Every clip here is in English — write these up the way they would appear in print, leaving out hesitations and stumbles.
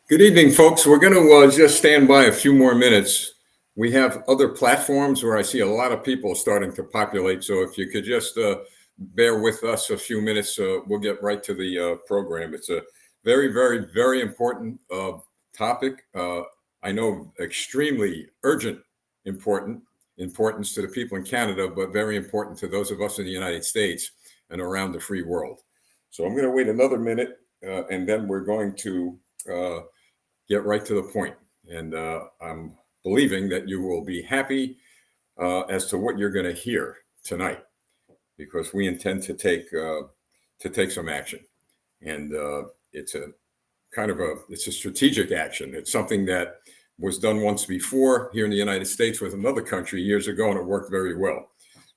Good evening, folks. We're going to just stand by a few more minutes. We have other platforms where I see a lot of people starting to populate. So if you could just bear with us a few minutes, we'll get right to the program. It's a very, very, very important topic. I know extremely urgent importance to the people in Canada, but very important to those of us in the United States and around the free world. So I'm going to wait another minute, and then we're going to get right to the point. And I'm believing that you will be happy as to what you're going to hear tonight, because we intend to take some action, and it's a strategic action. It's something that was done once before here in the United States with another country years ago, and it worked very well.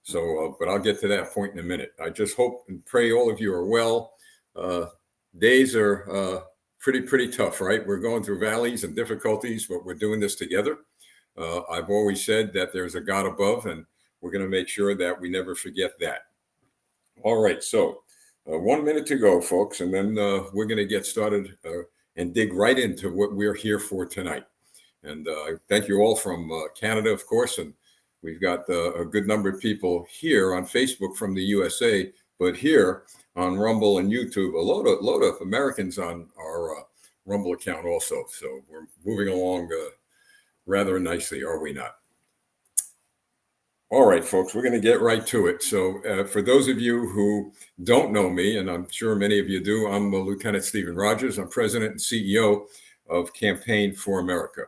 So, but I'll get to that point in a minute. I just hope and pray all of you are well. Days are pretty tough, right? We're going through valleys and difficulties, but we're doing this together. I've always said that there's a God above, and we're going to make sure that we never forget that. All right, so 1 minute to go, folks, and then we're going to get started and dig right into what we're here for tonight. And thank you all from Canada, of course, and we've got a good number of people here on Facebook from the USA, but here on Rumble and YouTube, a load of Americans on our Rumble account also. So we're moving along rather nicely, are we not? All right, folks, we're going to get right to it. So for those of you who don't know me, and I'm sure many of you do, I'm Lieutenant Stephen Rogers. I'm President and CEO of Campaign for America.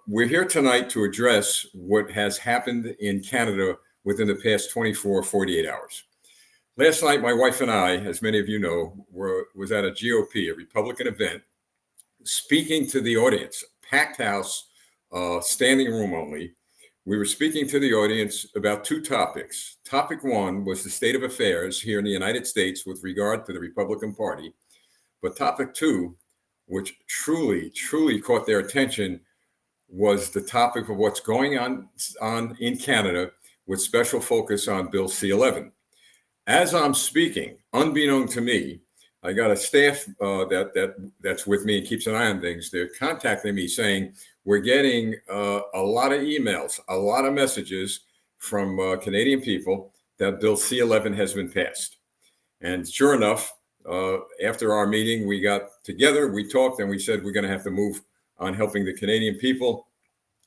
We're here tonight to address what has happened in Canada within the past 24, 48 hours. Last night, my wife and I, as many of you know, was at a GOP, a Republican event, speaking to the audience, packed house, standing room only. We were speaking to the audience about two topics. Topic one was the state of affairs here in the United States with regard to the Republican Party. But topic two, which truly caught their attention, was the topic of what's going on in Canada with special focus on Bill C-11. As I'm speaking, unbeknown to me, I got a staff that's with me and keeps an eye on things. They're contacting me saying, we're getting a lot of emails, a lot of messages from Canadian people that Bill C-11 has been passed. And sure enough, after our meeting, we got together, we talked, and we said we're going to have to move on helping the Canadian people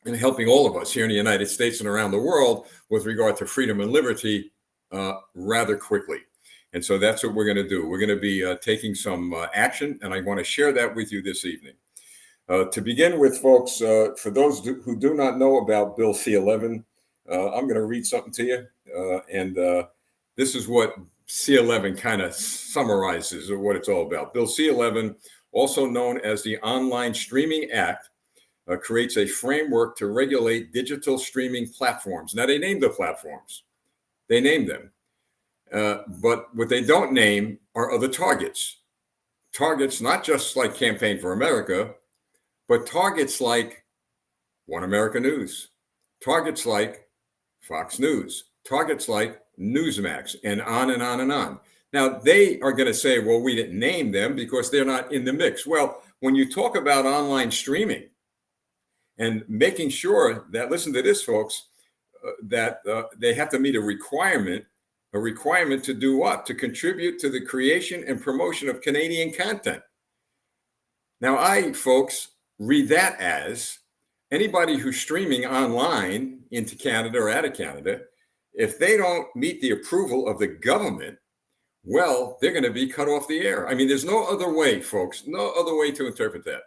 and helping all of us here in the United States and around the world with regard to freedom and liberty rather quickly. And so that's what we're going to do. We're going to be taking some action, and I want to share that with you this evening. To begin with, folks, for those who do not know about Bill C-11, I'm going to read something to you. And this is what C-11 kind of summarizes what it's all about. Bill C-11, also known as the Online Streaming Act, creates a framework to regulate digital streaming platforms. Now, they named the platforms. They named them. But what they don't name are other targets. Targets not just like Campaign for America, but targets like One America News, targets like Fox News, targets like Newsmax, and on and on and on. Now, they are going to say, well, we didn't name them because they're not in the mix. Well, when you talk about online streaming and making sure that, listen to this, folks, that they have to meet a requirement to do what? To contribute to the creation and promotion of Canadian content. Now, folks, read that as anybody who's streaming online into Canada or out of Canada, if they don't meet the approval of the government, well, they're going to be cut off the air. I mean, there's no other way, folks, no other way to interpret that.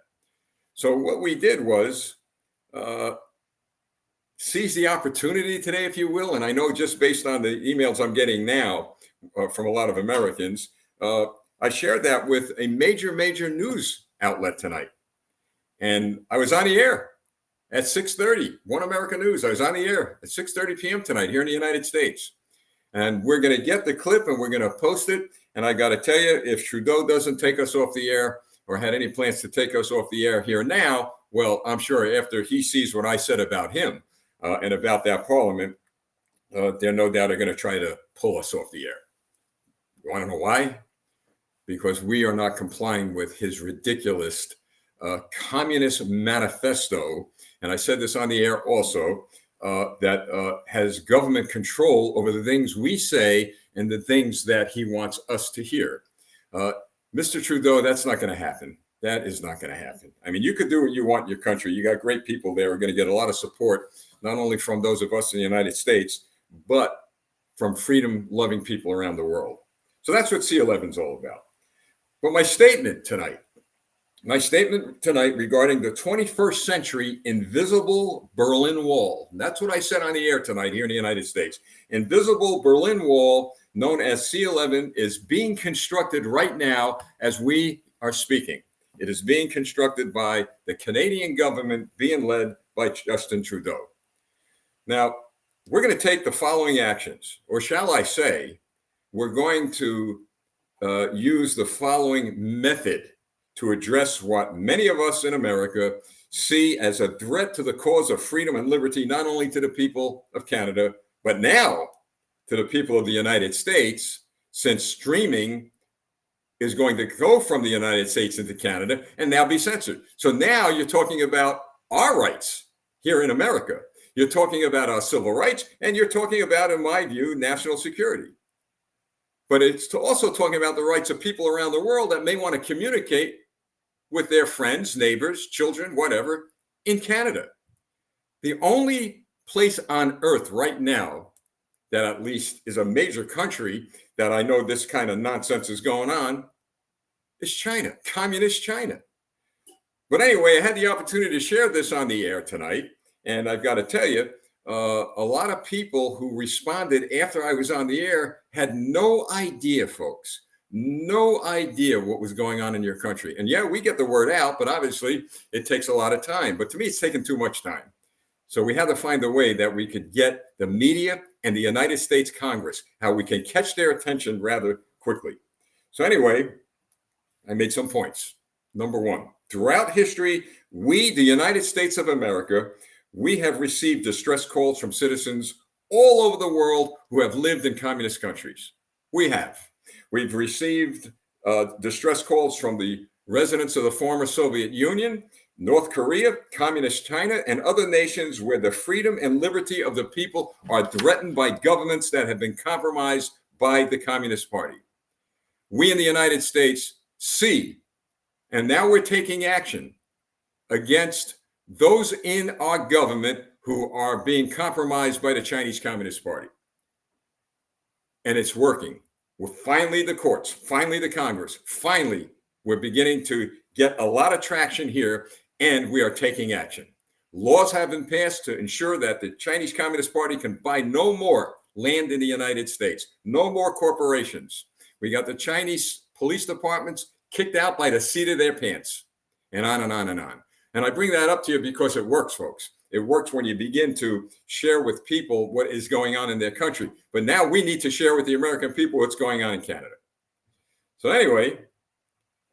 So what we did was seize the opportunity today, if you will. And I know just based on the emails I'm getting now from a lot of Americans, I shared that with a major news outlet tonight. And I was on the air at 6:30, One America News. I was on the air at 6:30 p.m. tonight here in the United States. And we're going to get the clip and we're going to post it. And I got to tell you, if Trudeau doesn't take us off the air or had any plans to take us off the air here now, well, I'm sure after he sees what I said about him and about that parliament, they're no doubt are going to try to pull us off the air. You want to know why? Because we are not complying with his ridiculous communist manifesto, and I said this on the air also, that has government control over the things we say and the things that he wants us to hear. Mr. Trudeau, that's not going to happen. That is not going to happen. I mean, you could do what you want in your country. You got great people there who are going to get a lot of support, not only from those of us in the United States, but from freedom-loving people around the world. So that's what C-11 is all about. But my statement tonight regarding the 21st century invisible Berlin Wall, and that's what I said on the air tonight here in the United States. Invisible Berlin Wall, known as C-11, is being constructed right now as we are speaking. It is being constructed by the Canadian government, being led by Justin Trudeau. Now, we're going to take the following actions, or shall I say, we're going to use the following method to address what many of us in America see as a threat to the cause of freedom and liberty, not only to the people of Canada, but now to the people of the United States, since streaming is going to go from the United States into Canada and now be censored. So now you're talking about our rights here in America. You're talking about our civil rights, and you're talking about, in my view, national security. But it's also talking about the rights of people around the world that may want to communicate with their friends, neighbors, children, whatever, in Canada. The only place on earth right now that at least is a major country that I know this kind of nonsense is going on is China, communist China. But anyway, I had the opportunity to share this on the air tonight. And I've got to tell you, a lot of people who responded after I was on the air had no idea, folks, no idea what was going on in your country. And yeah, we get the word out, but obviously it takes a lot of time. But to me, it's taken too much time. So we had to find a way that we could get the media and the United States Congress, how we can catch their attention rather quickly. So anyway, I made some points. Number one, throughout history, we, the United States of America, we have received distress calls from citizens all over the world who have lived in communist countries. We have. We've received distress calls from the residents of the former Soviet Union, North Korea, communist China, and other nations where the freedom and liberty of the people are threatened by governments that have been compromised by the Communist Party. We in the United States see, and now we're taking action against those in our government who are being compromised by the Chinese Communist Party. And it's working. We're finally the courts, finally the Congress, finally we're beginning to get a lot of traction here, and we are taking action. Laws have been passed to ensure that the Chinese Communist Party can buy no more land in the United States, no more corporations. We got the Chinese police departments kicked out by the seat of their pants, and on and on and on. And I bring that up to you because it works, folks. It works when you begin to share with people what is going on in their country. But now we need to share with the American people what's going on in Canada. So anyway,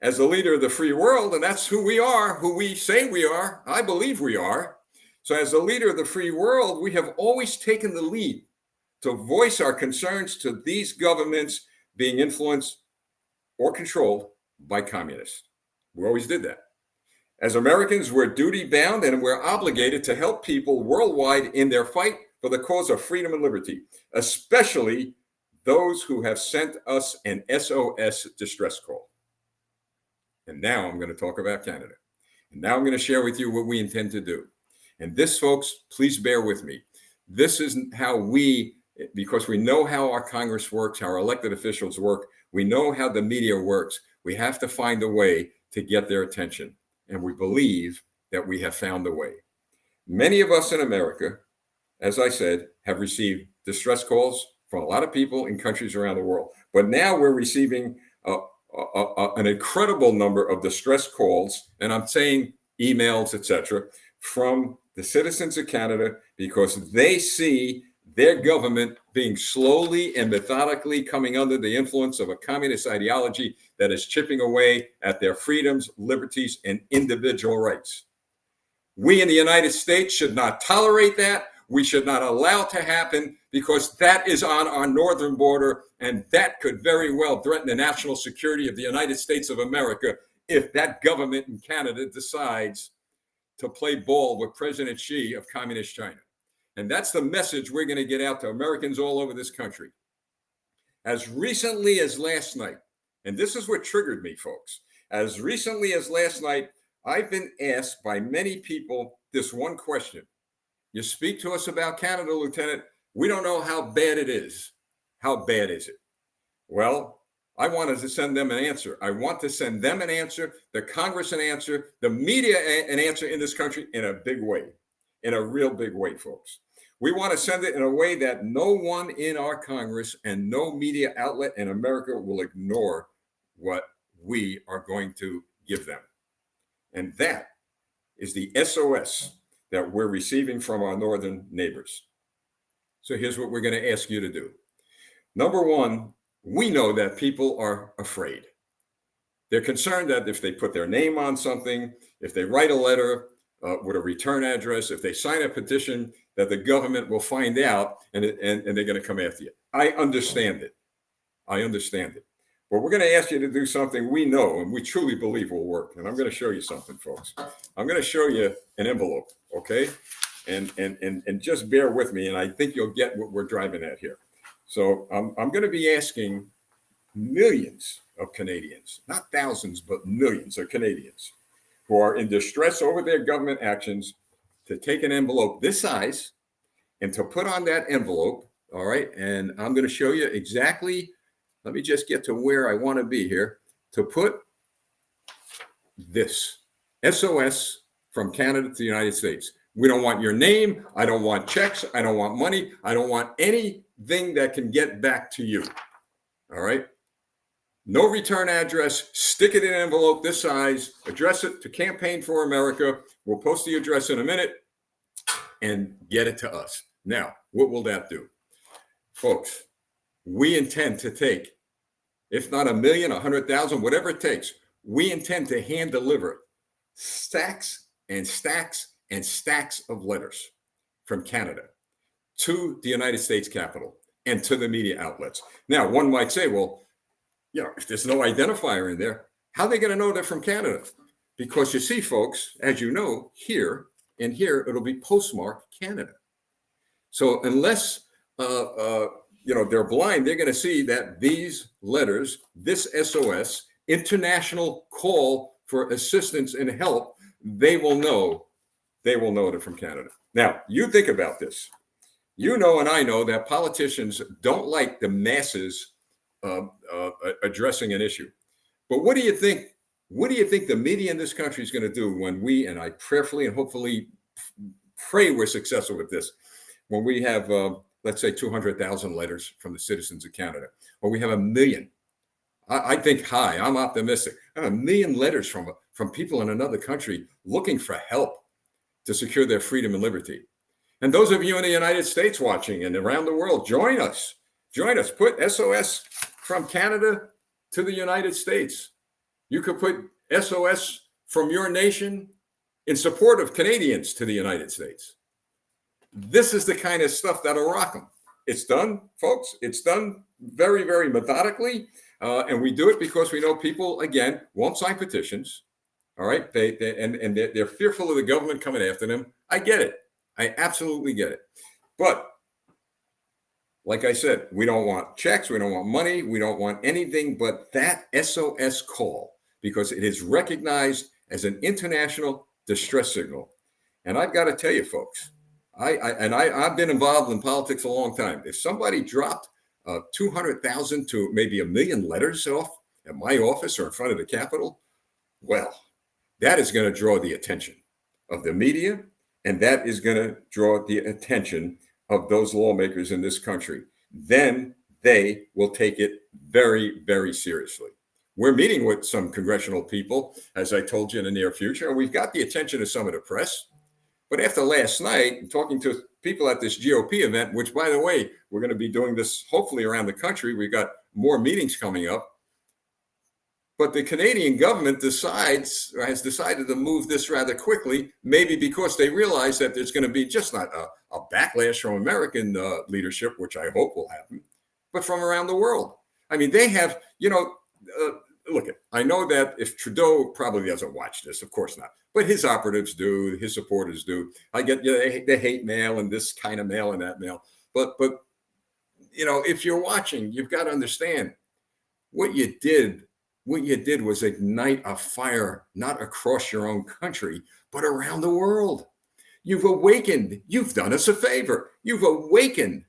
as the leader of the free world, and that's who we are, who we say we are, I believe we are. So as the leader of the free world, we have always taken the lead to voice our concerns to these governments being influenced or controlled by communists. We always did that. As Americans, we're duty-bound and we're obligated to help people worldwide in their fight for the cause of freedom and liberty, especially those who have sent us an SOS distress call. And now I'm going to talk about Canada. And now I'm going to share with you what we intend to do. And this, folks, please bear with me. This isn't how we, because we know how our Congress works, how our elected officials work, we know how the media works. We have to find a way to get their attention. And we believe that we have found a way. Many of us in America, as I said, have received distress calls from a lot of people in countries around the world. But now we're receiving an incredible number of distress calls, and I'm saying emails, etc., from the citizens of Canada because they see their government being slowly and methodically coming under the influence of a communist ideology that is chipping away at their freedoms, liberties, and individual rights. We in the United States should not tolerate that. We should not allow it to happen because that is on our northern border, and that could very well threaten the national security of the United States of America if that government in Canada decides to play ball with President Xi of Communist China. And that's the message we're going to get out to Americans all over this country. As recently as last night, and this is what triggered me, folks. As recently as last night, I've been asked by many people this one question. You speak to us about Canada, Lieutenant. We don't know how bad it is. How bad is it? Well, I wanted to send them an answer. I want to send them an answer, the Congress an answer, the media an answer in this country in a big way, in a real big way, folks. We want to send it in a way that no one in our Congress and no media outlet in America will ignore what we are going to give them. And that is the SOS that we're receiving from our northern neighbors. So here's what we're going to ask you to do. Number one, we know that people are afraid. They're concerned that if they put their name on something, if they write a letter with a return address, if they sign a petition, that the government will find out and they're going to come after you. I understand it. I understand it. But we're going to ask you to do something we know and we truly believe will work. And I'm going to show you something, folks. I'm going to show you an envelope, okay? And just bear with me, and I think you'll get what we're driving at here. So I'm going to be asking millions of Canadians, not thousands, but millions of Canadians who are in distress over their government actions to take an envelope this size and to put on that envelope, all right? And I'm going to show you exactly, let me just get to where I want to be here, to put this SOS from Canada to the United States. We don't want your name. I don't want checks. I don't want money. I don't want anything that can get back to you. All right. No return address. Stick it in an envelope this size. Address it to Campaign for America. We'll post the address in a minute and get it to us. Now, what will that do? Folks, we intend to take, if not 1 million, 100,000, whatever it takes, we intend to hand deliver stacks and stacks and stacks of letters from Canada to the United States Capitol and to the media outlets. Now, one might say, well, if there's no identifier in there, how are they going to know they're from Canada? Because you see, folks, as you know, here and here, it'll be postmarked Canada. So unless, they're blind, they're going to see that these letters, this SOS, international call for assistance and help, they will know they're from Canada. Now, you think about this. You know, and I know that politicians don't like the masses addressing an issue. But what do you think? What do you think the media in this country is going to do when we, and I prayerfully and hopefully pray we're successful with this, when we have, let's say, 200,000 letters from the citizens of Canada, or we have 1 million? I think high. I'm optimistic. I have 1 million letters from people in another country looking for help to secure their freedom and liberty. And those of you in the United States watching and around the world, join us. Join us. Put SOS from Canada to the United States. You could put SOS from your nation in support of Canadians to the United States. This is the kind of stuff that'll rock them. It's done, folks. It's done very, very methodically. And we do it because we know people, again, won't sign petitions. All right. They're fearful of the government coming after them. I get it. I absolutely get it. But like I said, we don't want checks. We don't want money. We don't want anything but that SOS call, because it is recognized as an international distress signal. And I've got to tell you, folks, I've been involved in politics a long time. If somebody dropped 200,000 to maybe 1 million letters off at my office or in front of the Capitol, well, that is going to draw the attention of the media, and that is going to draw the attention of those lawmakers in this country. Then they will take it very, very seriously. We're meeting with some congressional people, as I told you, in the near future, and we've got the attention of some of the press. But after last night, talking to people at this GOP event, which, by the way, we're going to be doing this hopefully around the country. We've got more meetings coming up. But the Canadian government has decided to move this rather quickly, maybe because they realize that there's going to be just not a backlash from American leadership, which I hope will happen, but from around the world. I mean, they have, look, I know that if Trudeau probably doesn't watch this, of course not, but his operatives do, his supporters do. I get, the hate mail and this kind of mail and that mail. But if you're watching, you've got to understand what you did. What you did was ignite a fire, not across your own country, but around the world. You've awakened, you've done us a favor. You've awakened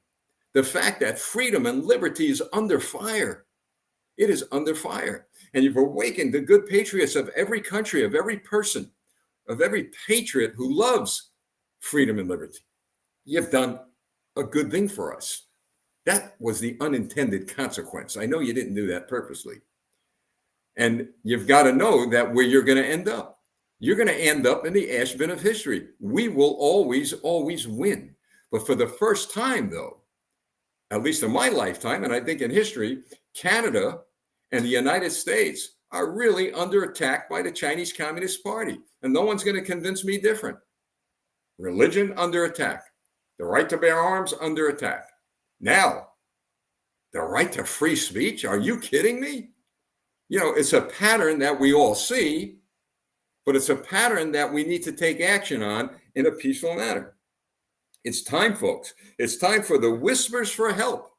the fact that freedom and liberty is under fire. It is under fire. And you've awakened the good patriots of every country, of every person, of every patriot who loves freedom and liberty. You've done a good thing for us. That was the unintended consequence. I know you didn't do that purposely. And you've got to know that where you're going to end up. You're going to end up in the ash bin of history. We will always, always win. But for the first time, though, at least in my lifetime, and I think in history, Canada and the United States are really under attack by the Chinese Communist Party. And no one's going to convince me different. Religion under attack. The right to bear arms under attack. Now, the right to free speech? Are you kidding me? It's a pattern that we all see, but it's a pattern that we need to take action on in a peaceful manner. It's time, folks. It's time for the whispers for help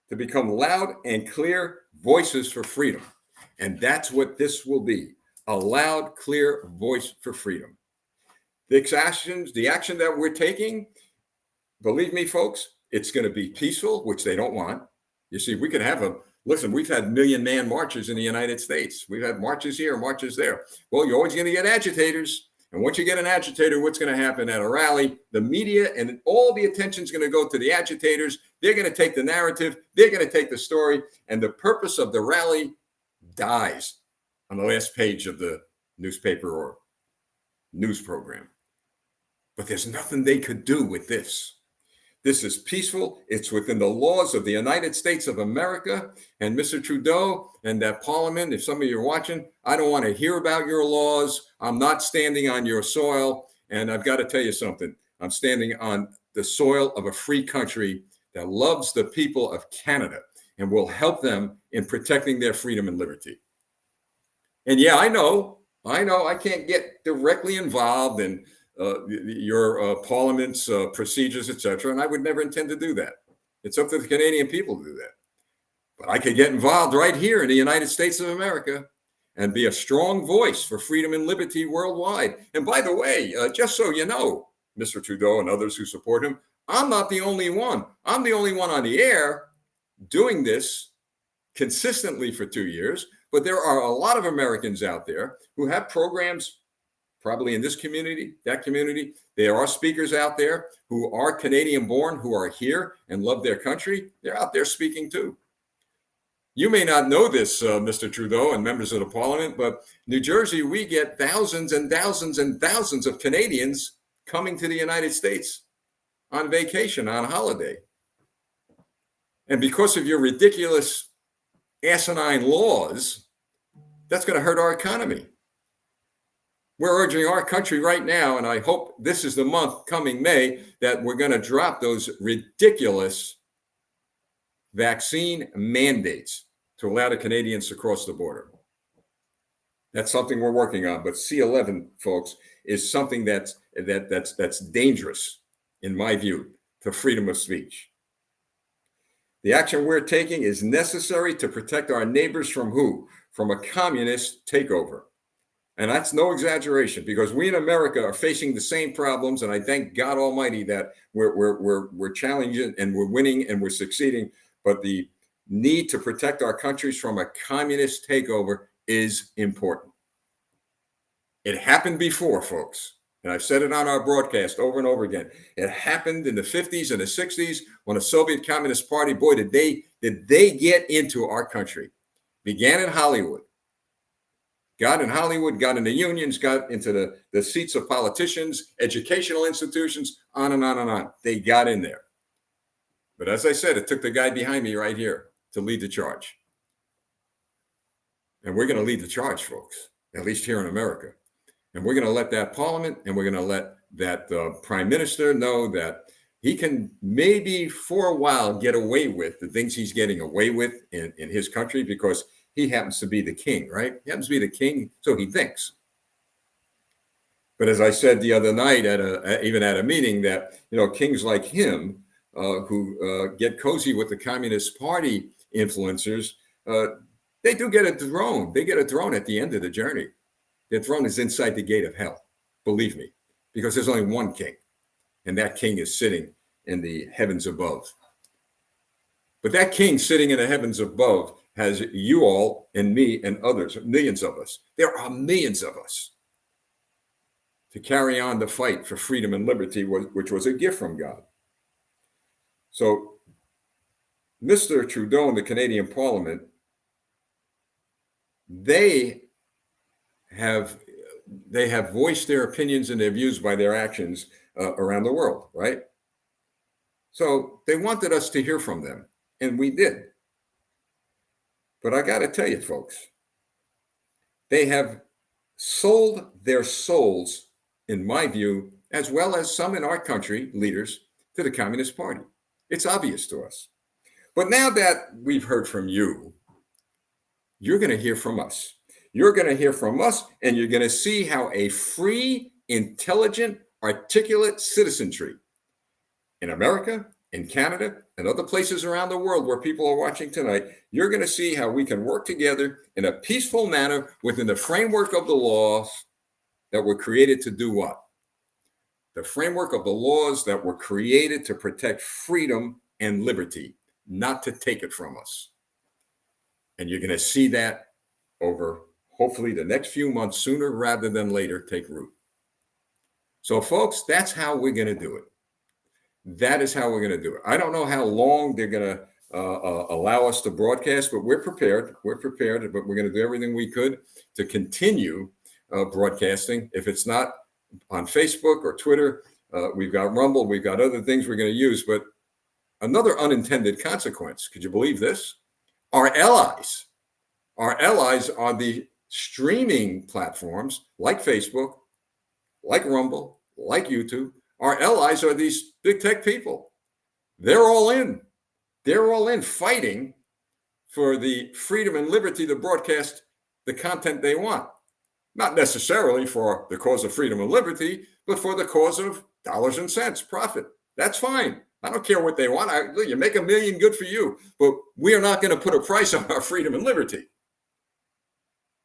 to become loud and clear voices for freedom. And that's what this will be, a loud, clear voice for freedom. The action that we're taking, believe me, folks, it's going to be peaceful, which they don't want. You see, we could have we've had million-man marches in the United States. We've had marches here, marches there. Well, you're always going to get agitators. And once you get an agitator, what's going to happen at a rally? The media and all the attention is going to go to the agitators. They're going to take the narrative. They're going to take the story. And the purpose of the rally dies on the last page of the newspaper or news program. But there's nothing they could do with this. This is peaceful. It's within the laws of the United States of America. And Mr. Trudeau and that Parliament, if some of you are watching, I don't want to hear about your laws. I'm not standing on your soil. And I've got to tell you something. I'm standing on the soil of a free country that loves the people of Canada and will help them in protecting their freedom and liberty. And yeah, I know I can't get directly involved in your Parliament's procedures, etc. And I would never intend to do that. It's up to the Canadian people to do that. But I could get involved right here in the United States of America and be a strong voice for freedom and liberty worldwide. And by the way, just so you know, Mr. Trudeau and others who support him, I'm not the only one. I'm the only one on the air doing this consistently for 2 years. But there are a lot of Americans out there who have programs probably in this community, that community. There are speakers out there who are Canadian born, who are here and love their country. They're out there speaking too. You may not know this, Mr. Trudeau and members of the Parliament, but New Jersey, we get thousands and thousands and thousands of Canadians coming to the United States on vacation, on holiday. And because of your ridiculous, asinine laws, that's going to hurt our economy. We're urging our country right now, and I hope this is the month coming May, that we're going to drop those ridiculous vaccine mandates to allow the Canadians to cross the border. That's something we're working on. But C-11, folks, is something that's dangerous, in my view, to freedom of speech. The action we're taking is necessary to protect our neighbors from who? From a communist takeover. And that's no exaggeration, because we in America are facing the same problems. And I thank God Almighty that we're challenging and we're winning and we're succeeding. But the need to protect our countries from a communist takeover is important. It happened before, folks. And I've said it on our broadcast over and over again. It happened in the 50s and the 60s when the Soviet Communist Party, boy, did they get into our country. Began in Hollywood. Got in Hollywood, got into unions, got into the seats of politicians, educational institutions, on and on and on. They got in there. But as I said, it took the guy behind me right here to lead the charge. And we're going to lead the charge, folks, at least here in America. And we're going to let that Parliament and we're going to let that Prime Minister know that he can maybe for a while get away with the things he's getting away with in his country, because he happens to be the king, right? He happens to be the king, so he thinks. But as I said the other night even at a meeting, that kings like him who get cozy with the Communist Party influencers, they do get a throne. They get a throne at the end of the journey. Their throne is inside the gate of hell, believe me, because there's only one king, and that king is sitting in the heavens above. But that king sitting in the heavens above has you all and me and others, millions of us. There are millions of us to carry on the fight for freedom and liberty, which was a gift from God. So Mr. Trudeau and the Canadian Parliament, they have voiced their opinions and their views by their actions around the world, right? So they wanted us to hear from them, and we did. But I got to tell you, folks, they have sold their souls, in my view, as well as some in our country, leaders, to the Communist Party. It's obvious to us. But now that we've heard from you, you're going to hear from us. You're going to hear from us, and you're going to see how a free, intelligent, articulate citizenry in America, in Canada, and other places around the world where people are watching tonight, you're going to see how we can work together in a peaceful manner within the framework of the laws that were created to do what? The framework of the laws that were created to protect freedom and liberty, not to take it from us. And you're going to see that over, hopefully, the next few months, sooner rather than later, take root. So, folks, that's how we're going to do it. That is how we're going to do it. I don't know how long they're going to allow us to broadcast, but we're prepared. We're prepared, but we're going to do everything we could to continue broadcasting. If it's not on Facebook or Twitter, we've got Rumble, we've got other things we're going to use. But another unintended consequence, could you believe this? Our allies are the streaming platforms like Facebook, like Rumble, like YouTube. Our allies are these big tech people. They're all in. They're all in fighting for the freedom and liberty to broadcast the content they want. Not necessarily for the cause of freedom and liberty, but for the cause of dollars and cents, profit. That's fine. I don't care what they want. You make $1 million, good for you. But we are not going to put a price on our freedom and liberty.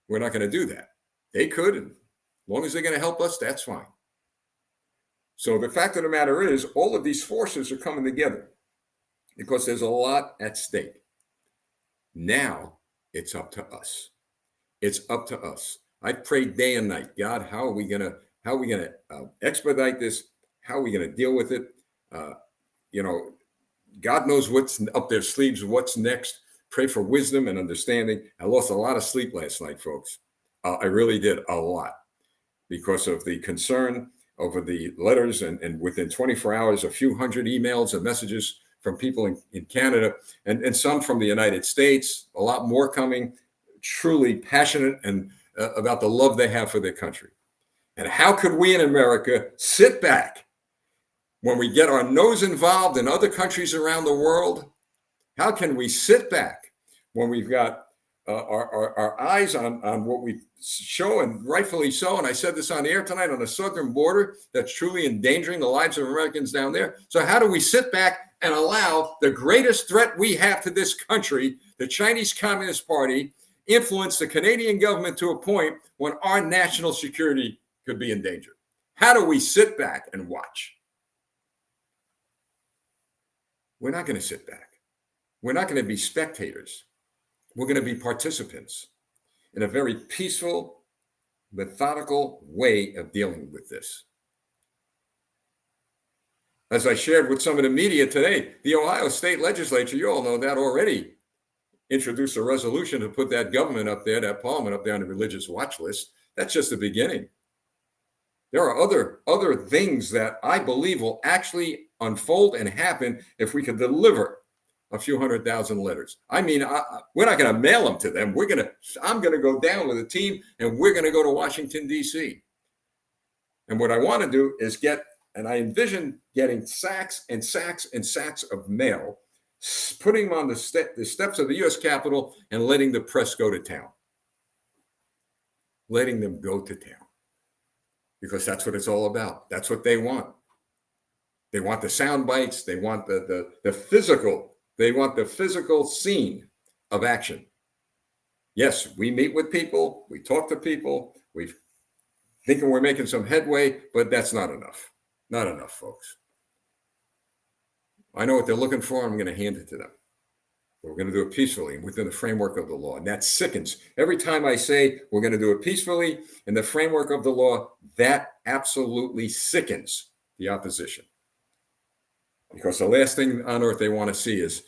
We're not going to do that. They could, and as long as they're going to help us, that's fine. So the fact of the matter is, all of these forces are coming together because there's a lot at stake. Now it's up to us. It's up to us. I pray day and night, God, how are we gonna expedite this? How are we gonna deal with it? God knows what's up their sleeves, what's next. Pray for wisdom and understanding. I lost a lot of sleep last night, folks. I really did, a lot, because of the concern over the letters, and within 24 hours, a few hundred emails and messages from people in Canada, and some from the United States, a lot more coming, truly passionate and about the love they have for their country. And how could we in America sit back when we get our nose involved in other countries around the world? How can we sit back when we've got our eyes on what we show, and rightfully so? And I said this on the air tonight, on the southern border that's truly endangering the lives of Americans down there. So how do we sit back and allow the greatest threat we have to this country, the Chinese Communist Party, influence the Canadian government to a point when our national security could be in danger? How do we sit back and watch? We're not going to sit back. We're not going to be spectators. We're going to be participants in a very peaceful, methodical way of dealing with this. As I shared with some of the media today, the Ohio State Legislature, you all know that already, introduced a resolution to put that government up there, that parliament up there on the religious watch list. That's just the beginning. There are other things that I believe will actually unfold and happen if we can deliver a few 100,000 letters. I mean, we're not going to mail them to them. I'm going to go down with a team, and we're going to go to Washington, D.C. And what I want to do is I envision getting sacks and sacks and sacks of mail putting them on the steps of the U.S. Capitol and letting the press go to town. Letting them go to town. Because that's what it's all about. That's what they want. They want the sound bites. They want the physical. They want the physical scene of action. Yes, we meet with people. We talk to people. We thinking we're making some headway, but that's not enough. Not enough, folks. I know what they're looking for. I'm going to hand it to them. But we're going to do it peacefully and within the framework of the law. And that sickens. Every time I say we're going to do it peacefully in the framework of the law, that absolutely sickens the opposition. Because the last thing on earth they want to see is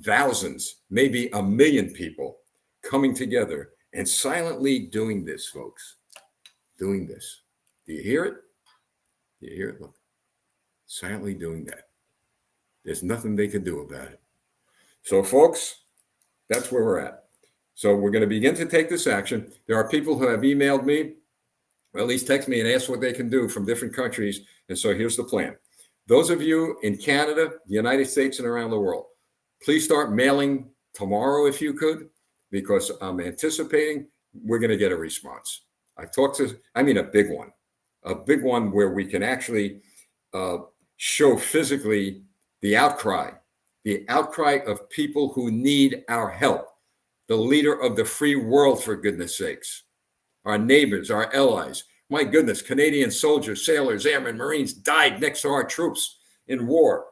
thousands, maybe 1 million people coming together and silently doing this, folks. Doing this. Do you hear it? Do you hear it? Look, silently doing that. There's nothing they can do about it. So, folks, that's where we're at. So we're going to begin to take this action. There are people who have emailed me, or at least text me and asked what they can do from different countries. And so here's the plan. Those of you in Canada, the United States, and around the world, please start mailing tomorrow if you could, because I'm anticipating we're going to get a response. I've talked to, a big one where we can actually show physically the outcry of people who need our help, the leader of the free world, for goodness sakes, our neighbors, our allies. My goodness, Canadian soldiers, sailors, airmen, Marines died next to our troops in war.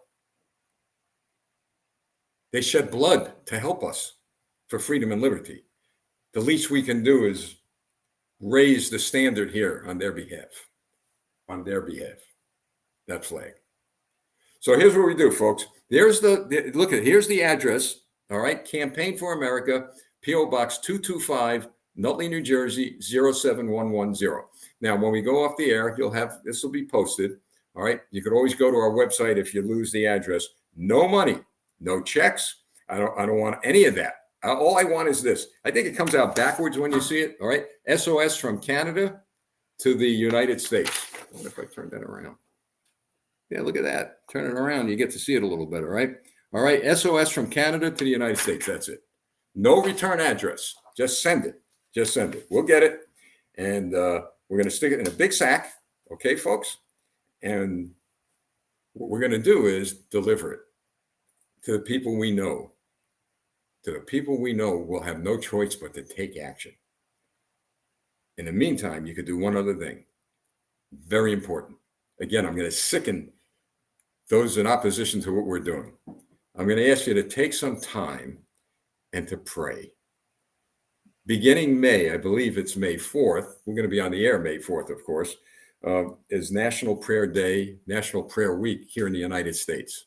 They shed blood to help us for freedom and liberty. The least we can do is raise the standard here on their behalf. That flag. So here's what we do, folks. Here's the address. All right. Campaign for America, P.O. Box 225, Nutley, New Jersey, 07110. Now, when we go off the air, this will be posted. All right. You could always go to our website if you lose the address. No money, no checks. I don't want any of that. All I want is this. I think it comes out backwards when you see it. All right. SOS from Canada to the United States. I wonder if I turn that around. Yeah, look at that. Turn it around. You get to see it a little better, right? All right. SOS from Canada to the United States. That's it. No return address. Just send it. We'll get it. And we're going to stick it in a big sack. Okay, folks? And what we're going to do is deliver it to the people we know. To the people we know will have no choice but to take action. In the meantime, you could do one other thing. Very important. Again, I'm going to sicken those in opposition to what we're doing. I'm going to ask you to take some time and to pray. Beginning May, I believe it's May 4th, we're going to be on the air May 4th, of course, is National Prayer Day, National Prayer Week here in the United States.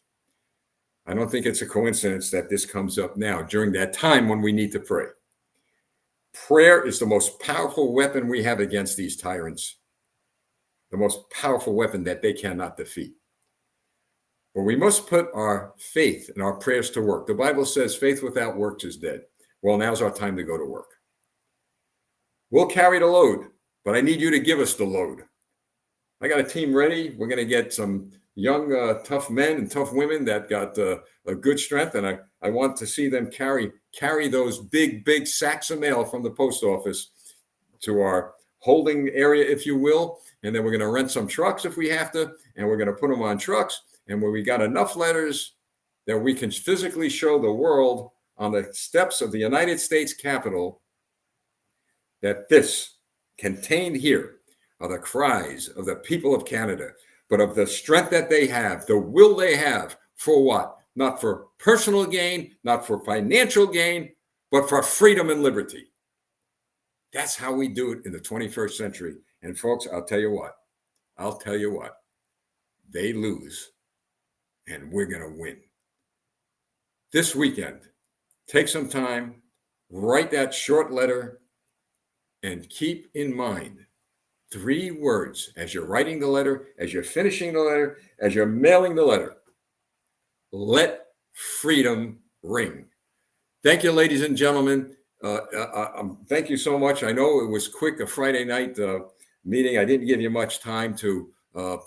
I don't think it's a coincidence that this comes up now during that time when we need to pray. Prayer is the most powerful weapon we have against these tyrants, the most powerful weapon that they cannot defeat. But we must put our faith and our prayers to work. The Bible says faith without works is dead. Well, now's our time to go to work. We'll carry the load, but I need you to give us the load. I got a team ready. We're going to get some young, tough men and tough women that got a good strength, and I want to see them carry those big sacks of mail from the post office to our holding area, if you will, and then we're going to rent some trucks if we have to, and we're going to put them on trucks, and when we got enough letters that we can physically show the world on the steps of the United States Capitol that this contained here are the cries of the people of Canada, but of the strength that they have, the will they have for what? Not for personal gain, not for financial gain, but for freedom and liberty. That's how we do it in the 21st century. And folks, I'll tell you what, they lose and we're going to win. This weekend, take some time, write that short letter, and keep in mind 3 words as you're writing the letter, as you're finishing the letter, as you're mailing the letter. Let freedom ring. Thank you, ladies and gentlemen. Thank you so much. I know it was quick, a Friday night meeting. I didn't give you much time to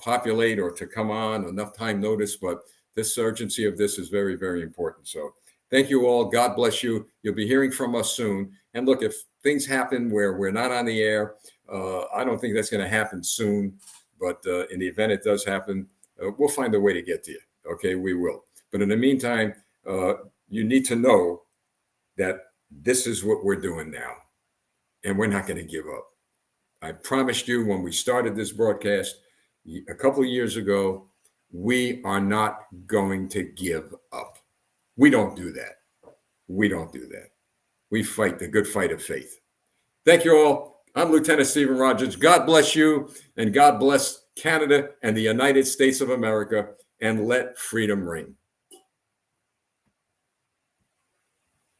populate or to come on, enough time notice, but this urgency of this is very, very important. So thank you all. God bless you. You'll be hearing from us soon. And look, if things happen where we're not on the air, I don't think that's going to happen soon. But in the event it does happen, we'll find a way to get to you. Okay, we will. But in the meantime, you need to know that this is what we're doing now, and we're not going to give up. I promised you when we started this broadcast a couple of years ago, we are not going to give up. We don't do that. We don't do that. We fight the good fight of faith. Thank you all. I'm Lieutenant Stephen Rogers. God bless you, and God bless Canada and the United States of America, and let freedom ring.